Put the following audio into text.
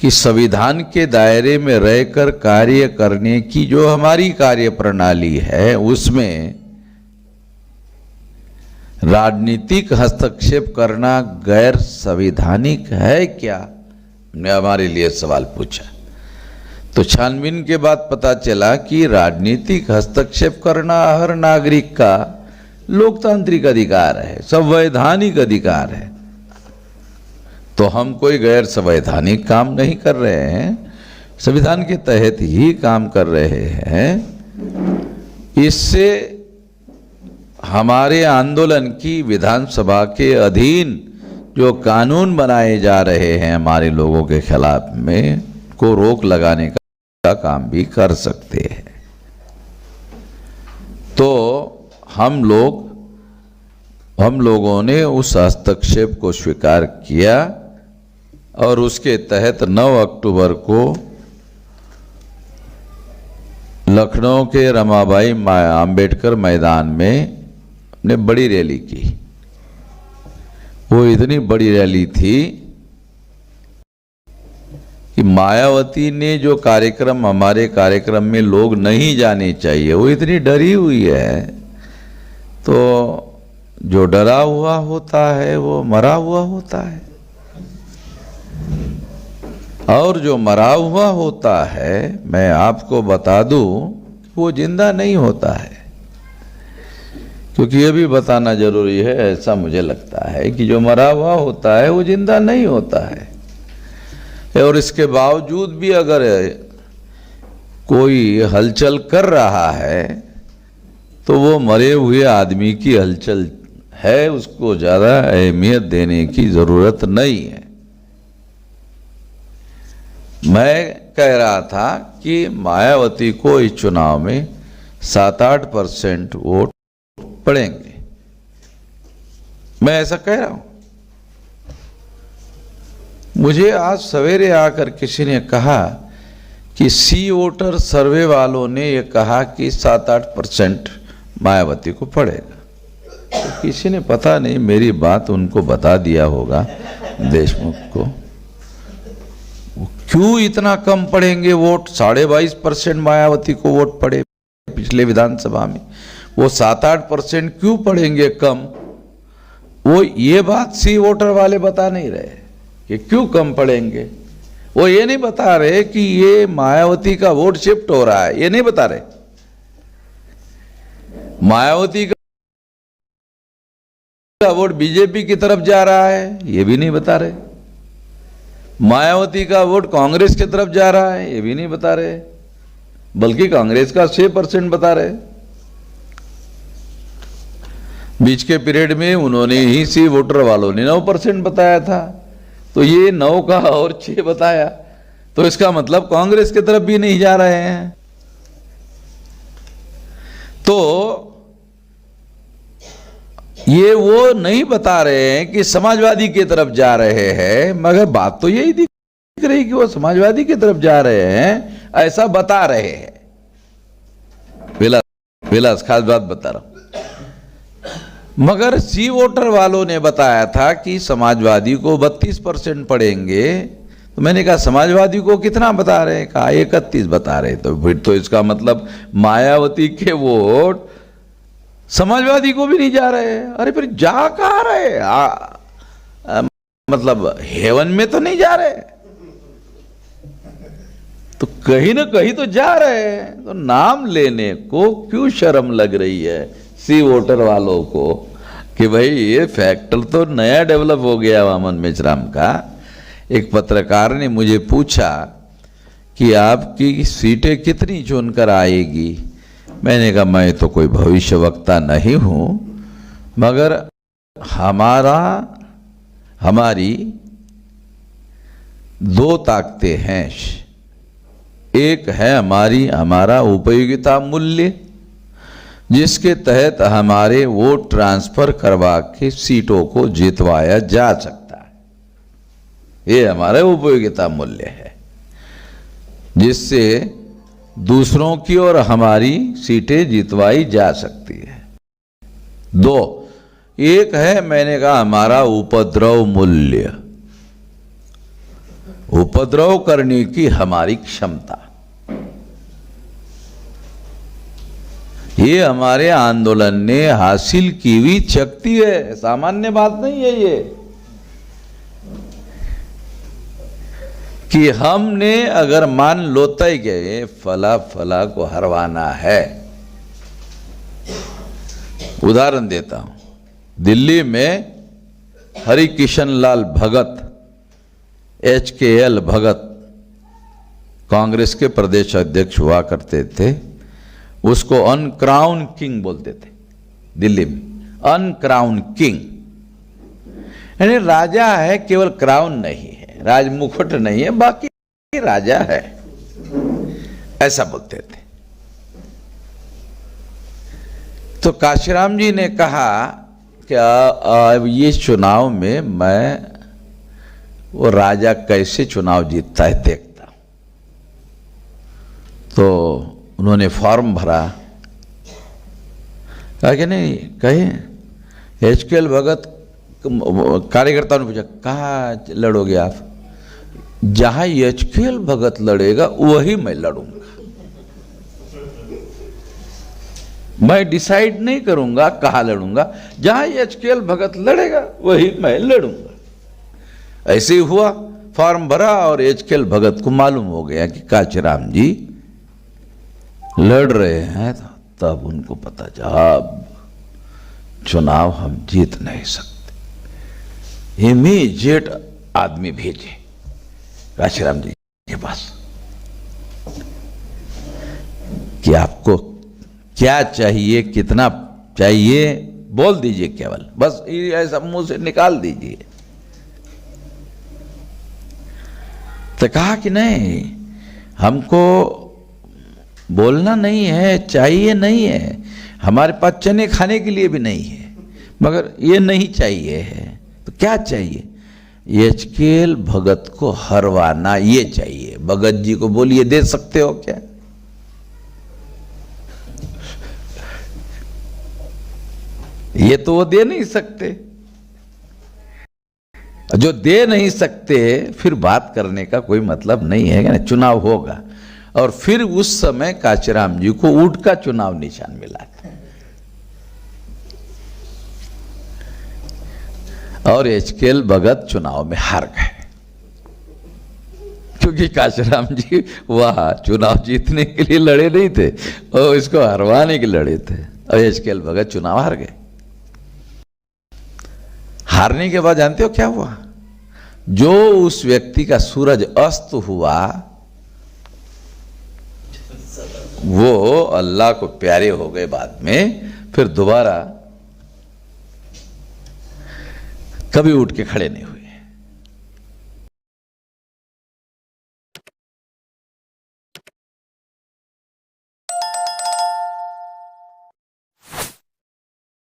कि संविधान के दायरे में रहकर कार्य करने की जो हमारी कार्य प्रणाली है उसमें राजनीतिक हस्तक्षेप करना गैर संवैधानिक है क्या, ने हमारे लिए सवाल पूछा। तो छानबीन के बाद पता चला कि राजनीतिक हस्तक्षेप करना हर नागरिक का लोकतांत्रिक अधिकार है, संवैधानिक अधिकार है। तो हम कोई गैर संवैधानिक काम नहीं कर रहे हैं, संविधान के तहत ही काम कर रहे हैं। इससे हमारे आंदोलन की विधानसभा के अधीन जो कानून बनाए जा रहे हैं हमारे लोगों के खिलाफ में को रोक लगाने का काम भी कर सकते हैं। तो हम लोगों ने उस हस्तक्षेप को स्वीकार किया और उसके तहत 9 अक्टूबर को लखनऊ के रमाबाई अंबेडकर मैदान में ने बड़ी रैली की। वो इतनी बड़ी रैली थी कि मायावती ने जो कार्यक्रम हमारे कार्यक्रम में लोग नहीं जाने चाहिए, वो इतनी डरी हुई है। तो जो डरा हुआ होता है वो मरा हुआ होता है, और जो मरा हुआ होता है मैं आपको बता दूं वो जिंदा नहीं होता है। क्योंकि ये भी बताना जरूरी है, ऐसा मुझे लगता है कि जो मरा हुआ होता है वो जिंदा नहीं होता है। और इसके बावजूद भी अगर कोई हलचल कर रहा है तो वो मरे हुए आदमी की हलचल है, उसको ज़्यादा अहमियत देने की ज़रूरत नहीं है। मैं कह रहा था कि मायावती को इस चुनाव में 7-8% वोट पड़ेंगे, मैं ऐसा कह रहा हूं। मुझे आज सवेरे आकर किसी ने कहा कि सी वोटर सर्वे वालों ने ये कहा कि 7-8% मायावती को पड़ेगा। तो किसी ने पता नहीं मेरी बात उनको बता दिया होगा, देशमुख को। क्यों इतना कम पड़ेंगे वोट? 22.5% मायावती को वोट पड़े पिछले विधानसभा में, वो 7-8% क्यों पड़ेंगे कम? वो ये बात सी वोटर वाले बता नहीं रहे कि क्यों कम पड़ेंगे। वो ये नहीं बता रहे कि ये मायावती का वोट शिफ्ट हो रहा है, ये नहीं बता रहे। मायावती का वोट बीजेपी की तरफ जा रहा है, ये भी नहीं बता रहे। मायावती का वोट कांग्रेस की तरफ जा रहा है, ये भी नहीं बता रहे, बल्कि कांग्रेस का 6% बता रहे। बीच के पीरियड में उन्होंने ही सी वोटर वालों ने 9% बताया था, तो ये 9 का और 6 बताया, तो इसका मतलब कांग्रेस की तरफ भी नहीं जा रहे हैं। तो ये वो नहीं बता रहे हैं कि समाजवादी की तरफ जा रहे हैं, मगर बात तो यही दिख रही कि वो समाजवादी की तरफ जा रहे हैं, ऐसा बता रहे हैं। विलास खास बात बता रहा हूं। मगर सी वोटर वालों ने बताया था कि समाजवादी को 32% पड़ेंगे। तो मैंने कहा समाजवादी को कितना बता रहे हैं? कहा 31 बता रहे। तो फिर तो इसका मतलब मायावती के वोट समाजवादी को भी नहीं जा रहे। अरे फिर जा कहाँ रहे? मतलब हेवन में तो नहीं जा रहे, तो कहीं ना कहीं तो जा रहे हैं। तो नाम लेने को क्यों शर्म लग रही है सी वोटर वालों को कि भाई ये फैक्टर तो नया डेवलप हो गया वामन मेश्राम का। एक पत्रकार ने मुझे पूछा कि आपकी सीटें कितनी चुनकर आएगी। मैंने कहा मैं तो कोई भविष्यवक्ता नहीं हूं, मगर हमारी 2 ताकतें हैं। एक है हमारा उपयोगिता मूल्य, जिसके तहत हमारे वोट ट्रांसफर करवा के सीटों को जितवाया जा सकता है। ये हमारा उपयोगिता मूल्य है, जिससे दूसरों की और हमारी सीटें जितवाई जा सकती है। 2, एक है मैंने कहा हमारा उपद्रव मूल्य। उपद्रव करने की हमारी क्षमता, ये हमारे आंदोलन ने हासिल की हुई शक्ति है, सामान्य बात नहीं है ये कि हमने अगर मान लो तय गए फला फला को हरवाना है। उदाहरण देता हूं, दिल्ली में हरिकिशन लाल भगत, HKL भगत कांग्रेस के प्रदेश अध्यक्ष हुआ करते थे, उसको अनक्राउन किंग बोलते थे दिल्ली में, अनक्राउन किंग यानी राजा है, केवल क्राउन नहीं है, राजमुकुट नहीं है, बाकी राजा है, ऐसा बोलते थे। तो काशीराम जी ने कहा कि अब ये चुनाव में मैं वो राजा कैसे चुनाव जीतता है देखता हूं। तो उन्होंने फॉर्म भरा, कहा कि नहीं, कहे HKL भगत कार्यकर्ताओं ने पूछा कहाँ लड़ोगे आप? जहां HKL भगत लड़ेगा वही मैं लड़ूंगा, मैं डिसाइड नहीं करूंगा कहाँ लड़ूंगा, जहां HKL भगत लड़ेगा वही मैं लड़ूंगा। ऐसे ही हुआ, फॉर्म भरा और HKL भगत को मालूम हो गया कि काशीराम जी लड़ रहे हैं, तब उनको पता चला अब चुनाव हम जीत नहीं सकते। इमीडिएट आदमी भेजे काशीराम जी के पास कि आपको क्या चाहिए, कितना चाहिए, बोल दीजिए, केवल बस ऐसा मुंह से निकाल दीजिए। तो कहा कि नहीं, हमको बोलना नहीं है, चाहिए नहीं है, हमारे पास चने खाने के लिए भी नहीं है, मगर ये नहीं चाहिए है, तो क्या चाहिए? HKL भगत को हरवाना ये चाहिए। भगत जी को बोलिए दे सकते हो क्या? ये तो वो दे नहीं सकते। जो दे नहीं सकते फिर बात करने का कोई मतलब नहीं है ना। चुनाव होगा और फिर उस समय काशीराम जी को ऊंट का चुनाव निशान मिला और HKL भगत चुनाव में हार गए, क्योंकि काशीराम जी वह चुनाव जीतने के लिए लड़े नहीं थे और इसको हरवाने के लड़े थे, और HKL भगत चुनाव हार गए। हारने के बाद जानते हो क्या हुआ? जो उस व्यक्ति का सूरज अस्त हुआ वो अल्लाह को प्यारे हो गए, बाद में फिर दोबारा कभी उठ के खड़े नहीं हुए।